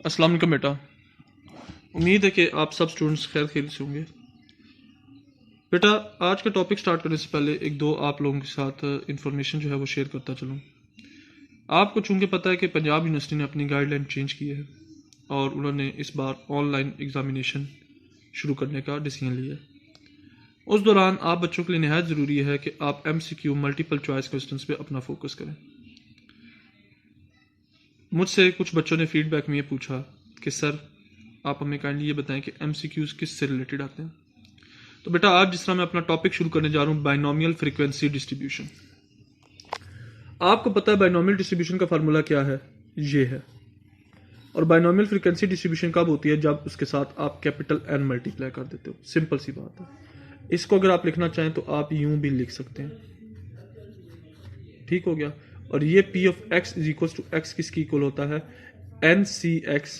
अस्सलाम वालेकुम बेटा। उम्मीद है कि आप सब स्टूडेंट्स खैर खेल से होंगे। बेटा आज का टॉपिक स्टार्ट करने से पहले एक दो आप लोगों के साथ इंफॉर्मेशन जो है वो शेयर करता चलूँ। आपको चूंकि पता है कि पंजाब यूनिवर्सिटी ने अपनी गाइडलाइन चेंज की है और उन्होंने इस बार ऑनलाइन एग्ज़ामिनेशन शुरू करने का डिसीजन लिया है। उस दौरान आप बच्चों के लिए नहायत ज़रूरी है कि आप MCQ मल्टीपल चॉइस क्वेश्चंस पे अपना फोकस करें। मुझसे कुछ बच्चों ने फीडबैक में ये पूछा कि सर आप हमें काइंडली ये बताएं कि MCQs किस से रिलेटेड आते हैं। तो बेटा आज जिस तरह मैं अपना टॉपिक शुरू करने जा रहा हूँ बाइनोमियल फ्रीक्वेंसी डिस्ट्रीब्यूशन। आपको पता है बाइनोमियल डिस्ट्रीब्यूशन का फार्मूला क्या है, ये है। और बाइनोमियल फ्रीक्वेंसी डिस्ट्रीब्यूशन कब होती है, जब उसके साथ आप कैपिटल N मल्टीप्लाई कर देते हो। सिंपल सी बात है। इसको अगर आप लिखना चाहें तो आप यूं भी लिख सकते हैं, ठीक हो गया। और ये P of x is equal to x किसकी इक्वल होता है, NCX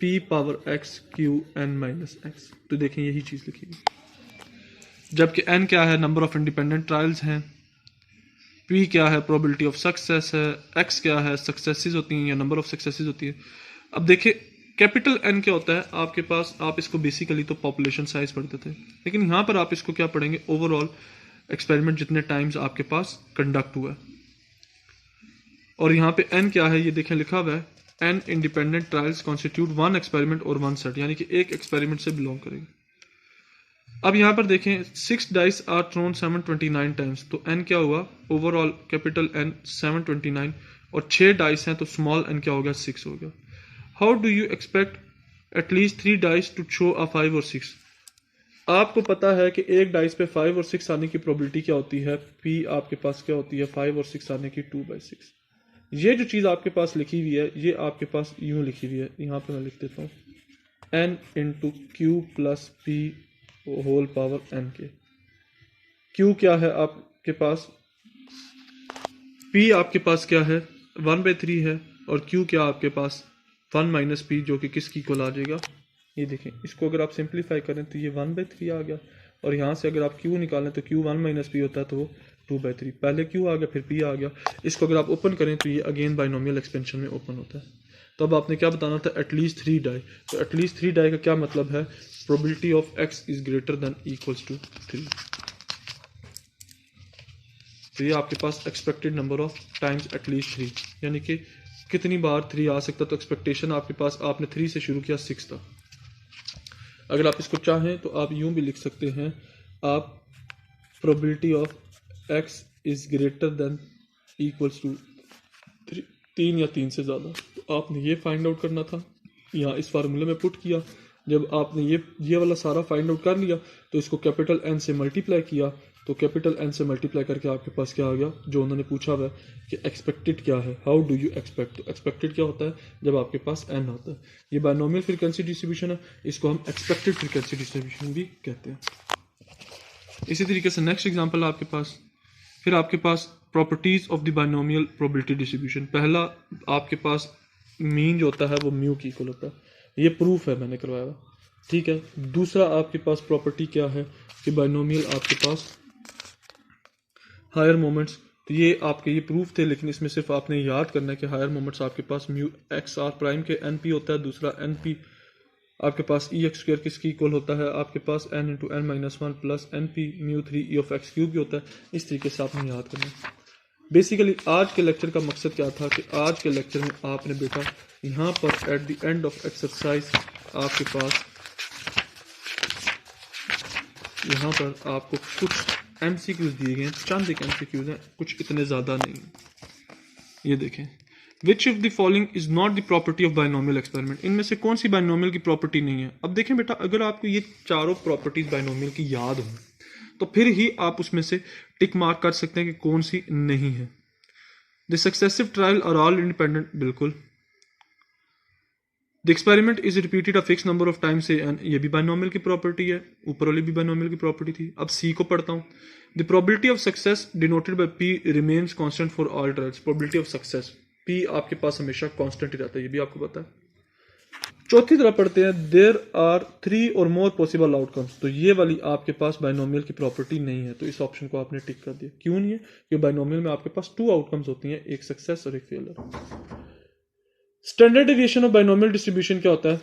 P power x Q N minus x। तो देखें यही चीज लिखी हुई, जबकि N क्या है, नंबर ऑफ इंडिपेंडेंट ट्रायल्स हैं, P क्या है, प्रोबेबिलिटी ऑफ सक्सेस है, X क्या है, सक्सेसेस होती हैं या नंबर ऑफ सक्सेसेस होती है। अब देखिए कैपिटल N क्या होता है आपके पास, आप इसको बेसिकली तो पॉपुलेशन साइज पढ़ते थे, लेकिन यहाँ पर आप इसको क्या पढ़ेंगे, ओवरऑल एक्सपेरिमेंट जितने टाइम्स आपके पास कंडक्ट हुआ है। और यहाँ पे N क्या है, ये देखें लिखा हुआ है, N independent trials constitute one experiment और वन सेट, यानी कि एक एक्सपेरिमेंट से बिलोंग करेंगे। अब यहाँ पर देखें 6 डाइस आर थ्रोन 729 टाइम्स, तो N क्या हुआ, ओवरऑल कैपिटल N 729, और 6 डाइस हैं तो स्मॉल n क्या हो गया, 6 हो गया। How do you expect at least 3 dice to show a 5 और 6। आपको पता है कि एक डाइस पे 5 और 6 आने की प्रोबेबिलिटी क्या होती है, P आपके पास क्या होती है, 5 और 6 आने की 2/6। ये जो चीज़ आपके पास लिखी हुई है ये आपके पास यूं लिखी हुई है, यहाँ पे मैं लिख देता हूँ N into Q plus P whole power N के। Q क्या है आपके पास, P आपके पास क्या है 1/3 है, और Q क्या आपके पास 1 माइनस P जो कि किसकी इक्वल आ जाएगा, ये देखें। इसको अगर आप सिंप्लीफाई करें तो ये 1/3 आ गया, और यहाँ से अगर आप Q निकालें तो Q 1 माइनस P होता है तो वो 2/3। पहले Q आ गया फिर P आ गया। इसको अगर आप ओपन करें तो ये अगेन बाइनोमियल एक्सपेंशन में ओपन होता है। तो अब आपने क्या बताना था, एटलीस्ट 3 डाई। तो एटलीस्ट 3 डाई का क्या मतलब है, probability of x is greater than equals to 3। तो ये आपके पास expected number of times at least 3, यानी कि कितनी बार 3 आ सकता। तो एक्सपेक्टेशन आपके पास, आपने 3 से शुरू किया 6 था। अगर आप इसको चाहें तो आप यूं भी लिख सकते हैं, आप probability of x is greater than equals to 3 या 3 से ज़्यादा। तो आपने ये फाइंड आउट करना था, यहाँ इस फार्मूले में पुट किया। जब आपने ये वाला सारा फाइंड आउट कर लिया तो इसको कैपिटल N से मल्टीप्लाई किया, तो कैपिटल N से मल्टीप्लाई करके आपके पास क्या आ गया, जो उन्होंने पूछा हुआ है कि एक्सपेक्टेड क्या है, हाउ डू यू एक्सपेक्ट। तो एक्सपेक्टेड क्या होता है, जब आपके पास N होता है। ये बाइनोमियल फ्रीक्वेंसी डिस्ट्रीब्यूशन है, इसको हम एक्सपेक्टेड फ्रीक्वेंसी डिस्ट्रीब्यूशन भी कहते हैं। इसी तरीके से नेक्स्ट एग्जाम्पल आपके पास, फिर आपके पास properties of the binomial probability distribution. पहला आपके पास मीन जो होता है वो म्यू की इक्वल होता है, ये प्रूफ है मैंने करवाया हुआ, ठीक है। दूसरा आपके पास प्रॉपर्टी क्या है कि बाइनोमियल आपके पास हायर मोमेंट्स, तो ये आपके ये प्रूफ थे, लेकिन इसमें सिर्फ आपने याद करना है कि हायर मोमेंट्स आपके पास म्यू एक्स आर प्राइम के एन पी होता है। दूसरा एन पी आपके पास ई एक्स स्क्वायर किसकी इक्वल होता है, आपके पास n into n minus one plus n p mu 3 E of x cube भी होता है। इस तरीके से आपने याद करना है। बेसिकली आज के लेक्चर का मकसद क्या था कि आज के लेक्चर में आपने बेटा यहाँ पर at the end of exercise आपके पास यहाँ पर आपको कुछ MCQs दिए गए हैं, चंद एक MCQs हैं, कुछ इतने ज़्यादा नहीं। ये देखें, which of the following is not the property of binomial experiment. इनमें से कौन सी बाइनोमियल की प्रॉपर्टी नहीं है। अब देखें बेटा, अगर आपको ये चारों प्रॉपर्टीज बाइनोमियल की याद हो तो फिर ही आप उसमें से टिक मार्क कर सकते हैं कि कौन सी नहीं है। The successive trial are all independent, बिल्कुल। The experiment is repeated a fix number of times, ये भी बाइनोमियल की प्रॉपर्टी है, ऊपर वाली भी बाइनोमियल की प्रॉपर्टी थी। अब सी को पढ़ता हूँ। The probability of success denoted by P remains constant for all trials. Probability of success P आपके पास हमेशा कांस्टेंट ही रहता है, ये भी आपको पता है। चौथी तरह पढ़ते हैं, देयर आर 3 और मोर पॉसिबल आउटकम्स। तो ये वाली आपके पास बाइनोमियल की प्रॉपर्टी नहीं है, तो इस ऑप्शन को आपने टिक कर दिया। क्यों नहीं है, क्योंकि बाइनोमियल में आपके पास 2 आउटकम्स होती हैं, एक सक्सेस और एक failure. Standard deviation of binomial distribution क्या होता है?